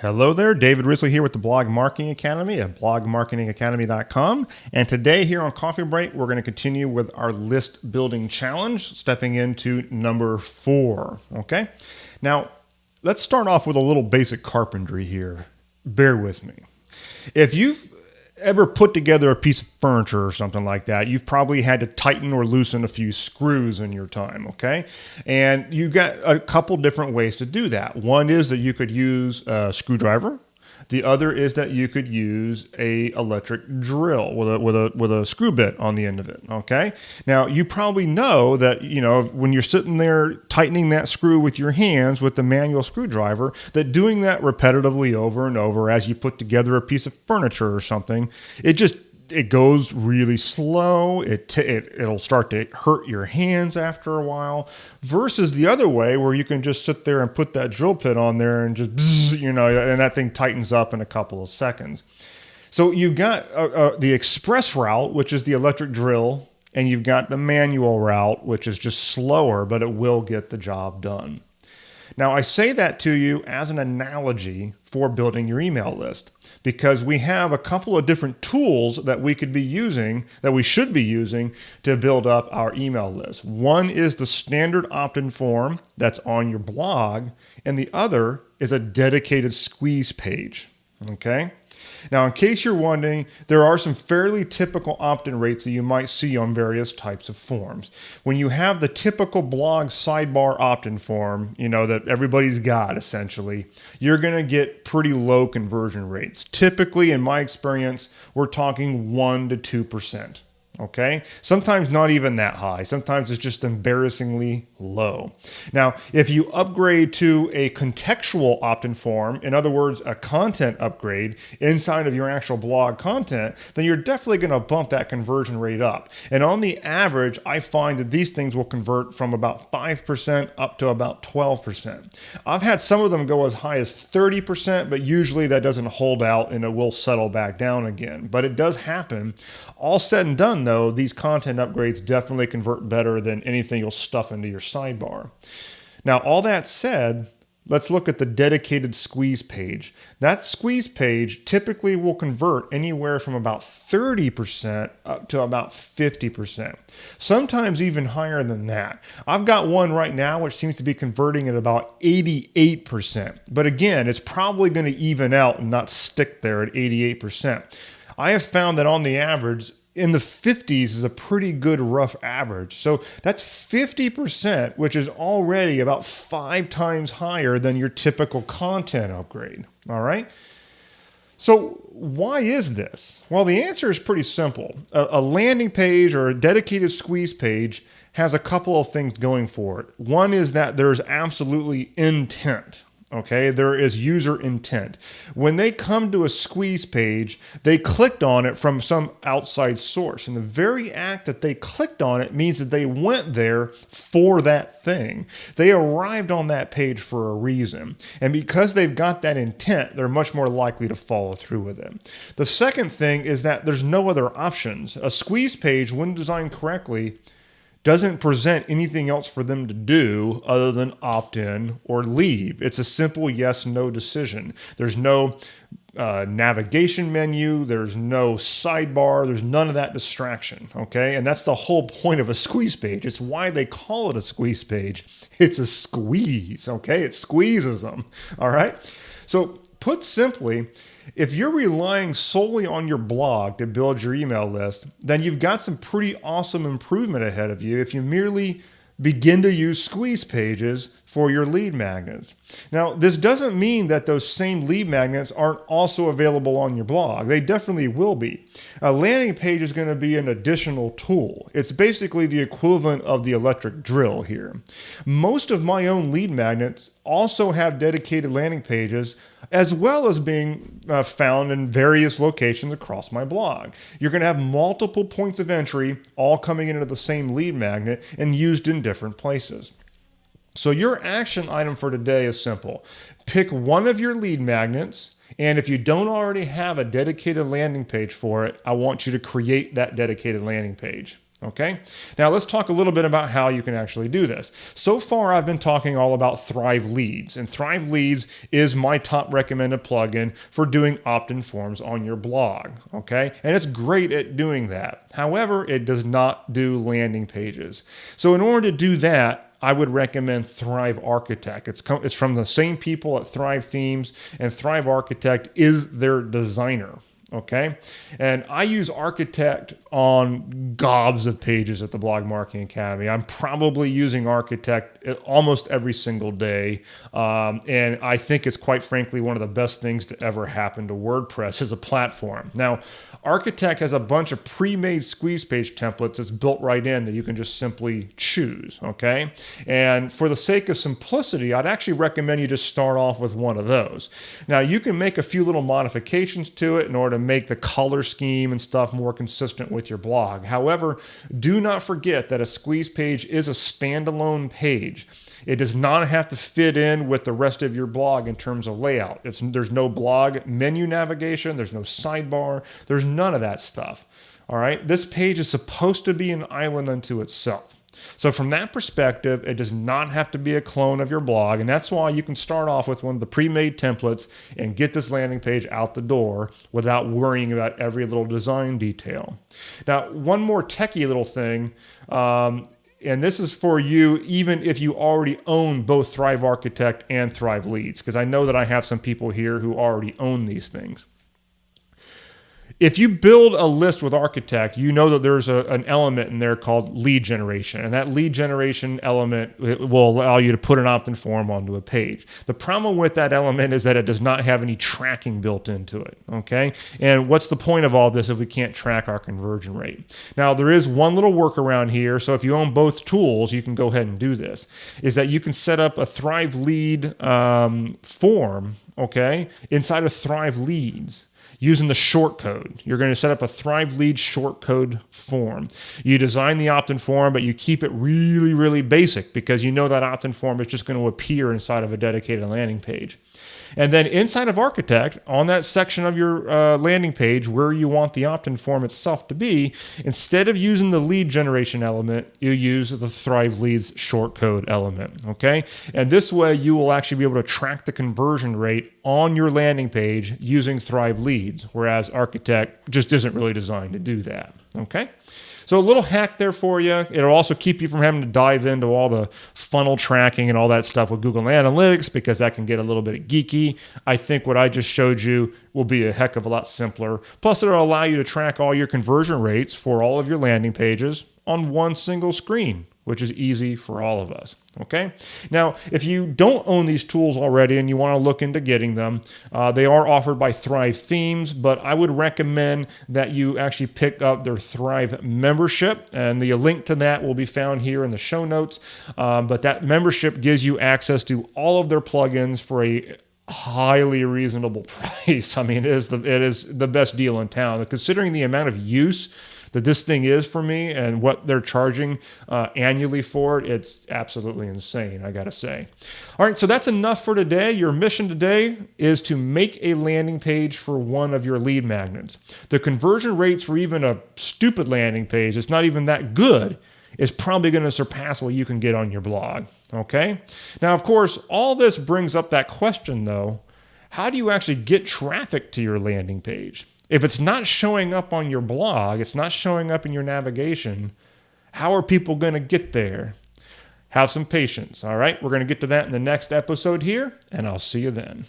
Hello there, David Risley here with the Blog Marketing Academy at blogmarketingacademy.com. And today here on Coffee Break, we're going to continue with our list building challenge, stepping into number 4. Okay. Now, let's start off with a little basic carpentry here. Bear with me. If you've ever put together a piece of furniture or something like that, you've probably had to tighten or loosen a few screws in your time, okay? And you've got a couple different ways to do that. One is that you could use a screwdriver. The other is that you could use a electric drill with a screw bit on the end of it, okay? Now, you probably know that, when you're sitting there tightening that screw with your hands with the manual screwdriver, that doing that repetitively over and over as you put together a piece of furniture or something, it goes really slow. It'll start to hurt your hands after a while, versus the other way where you can just sit there and put that drill pit on there and just, and that thing tightens up in a couple of seconds. So you've got the express route, which is the electric drill, and you've got the manual route, which is just slower, but it will get the job done. Now, I say that to you as an analogy for building your email list, because we have a couple of different tools that we should be using to build up our email list. One is the standard opt-in form that's on your blog, and the other is a dedicated squeeze page. Okay? Now, in case you're wondering, there are some fairly typical opt-in rates that you might see on various types of forms. When you have the typical blog sidebar opt-in form, that everybody's got essentially, you're going to get pretty low conversion rates. Typically, in my experience, we're talking 1% to 2%. Okay, sometimes not even that high. Sometimes it's just embarrassingly low. Now, if you upgrade to a contextual opt-in form, in other words, a content upgrade inside of your actual blog content, then you're definitely going to bump that conversion rate up. And on the average, I find that these things will convert from about 5% up to about 12%. I've had some of them go as high as 30%, but usually that doesn't hold out and it will settle back down again. But it does happen. All said and done, though, these content upgrades definitely convert better than anything you'll stuff into your sidebar. Now, all that said, let's look at the dedicated squeeze page. That squeeze page typically will convert anywhere from about 30% up to about 50%. Sometimes even higher than that. I've got one right now which seems to be converting at about 88%. But again, it's probably going to even out and not stick there at 88%. I have found that on the average, in the 50s is a pretty good rough average. So that's 50%, which is already about 5 times higher than your typical content upgrade. All right. So why is this? Well, the answer is pretty simple. A landing page or a dedicated squeeze page has a couple of things going for it. One is that there's absolutely intent. Okay, there is user intent. When they come to a squeeze page, they clicked on it from some outside source. And the very act that they clicked on it means that they went there for that thing. They arrived on that page for a reason. And because they've got that intent, they're much more likely to follow through with it. The second thing is that there's no other options. A squeeze page, when designed correctly, doesn't present anything else for them to do other than opt in or leave. It's a simple yes/no decision. There's no navigation menu. There's no sidebar. There's none of that distraction. Okay. And that's the whole point of a squeeze page. It's why they call it a squeeze page. It's a squeeze. Okay. It squeezes them. All right. So put simply, if you're relying solely on your blog to build your email list, then you've got some pretty awesome improvement ahead of you if you merely begin to use squeeze pages for your lead magnets. Now, this doesn't mean that those same lead magnets aren't also available on your blog. They definitely will be. A landing page is going to be an additional tool. It's basically the equivalent of the electric drill here. Most of my own lead magnets also have dedicated landing pages, as well as being found in various locations across my blog. You're going to have multiple points of entry all coming into the same lead magnet and used in different places. So your action item for today is simple. Pick one of your lead magnets, and if you don't already have a dedicated landing page for it, I want you to create that dedicated landing page. Okay, now let's talk a little bit about how you can actually do this. So far, I've been talking all about Thrive Leads, and Thrive Leads is my top recommended plugin for doing opt-in forms on your blog. Okay, and it's great at doing that. However, it does not do landing pages. So in order to do that, I would recommend Thrive Architect. It's from the same people at Thrive Themes, and Thrive Architect is their designer. Okay, and I use Architect on gobs of pages at the Blog Marketing Academy. I'm probably using Architect almost every single day, and I think it's quite frankly one of the best things to ever happen to WordPress as a platform. Now, Architect has a bunch of pre-made squeeze page templates that's built right in that you can just simply choose, okay? And for the sake of simplicity, I'd actually recommend you just start off with one of those. Now, you can make a few little modifications to it in order to make the color scheme and stuff more consistent with your blog. However, do not forget that a squeeze page is a standalone page. It does not have to fit in with the rest of your blog in terms of layout. There's no blog menu navigation. There's no sidebar. There's none of that stuff. All right. This page is supposed to be an island unto itself. So from that perspective, it does not have to be a clone of your blog. And that's why you can start off with one of the pre-made templates and get this landing page out the door without worrying about every little design detail. Now, one more techie little thing, and this is for you even if you already own both Thrive Architect and Thrive Leads, because I know that I have some people here who already own these things. If you build a list with Architect, you know that there's an element in there called lead generation. And that lead generation element will allow you to put an opt-in form onto a page. The problem with that element is that it does not have any tracking built into it, okay? And what's the point of all this if we can't track our conversion rate? Now, there is one little workaround here. So if you own both tools, you can go ahead and do this, is that you can set up a Thrive Lead form, okay, inside of Thrive Leads. Using the shortcode, you're going to set up a Thrive Lead shortcode form. You design the opt-in form, but you keep it really, really basic because you know that opt-in form is just going to appear inside of a dedicated landing page. And then inside of Architect, on that section of your landing page where you want the opt-in form itself to be, instead of using the lead generation element, you use the Thrive Leads shortcode element, okay? And this way you will actually be able to track the conversion rate on your landing page using Thrive Leads, whereas Architect just isn't really designed to do that, okay? So a little hack there for you. It'll also keep you from having to dive into all the funnel tracking and all that stuff with Google Analytics because that can get a little bit geeky. I think what I just showed you will be a heck of a lot simpler. Plus, it'll allow you to track all your conversion rates for all of your landing pages on one single screen, which is easy for all of us. Okay. Now, if you don't own these tools already and you want to look into getting them, they are offered by Thrive Themes, but I would recommend that you actually pick up their Thrive membership, and the link to that will be found here in the show notes. But that membership gives you access to all of their plugins for a highly reasonable price. I mean, it is the best deal in town. Considering the amount of use that this thing is for me and what they're charging annually for it, it's absolutely insane, I gotta say. All right, so that's enough for today. Your mission today is to make a landing page for one of your lead magnets. The conversion rates for even a stupid landing page, it's not even that good, is probably going to surpass what you can get on your blog, okay? Now, of course, all this brings up that question, though. How do you actually get traffic to your landing page? If it's not showing up on your blog, it's not showing up in your navigation, how are people going to get there? Have some patience, all right? We're going to get to that in the next episode here, and I'll see you then.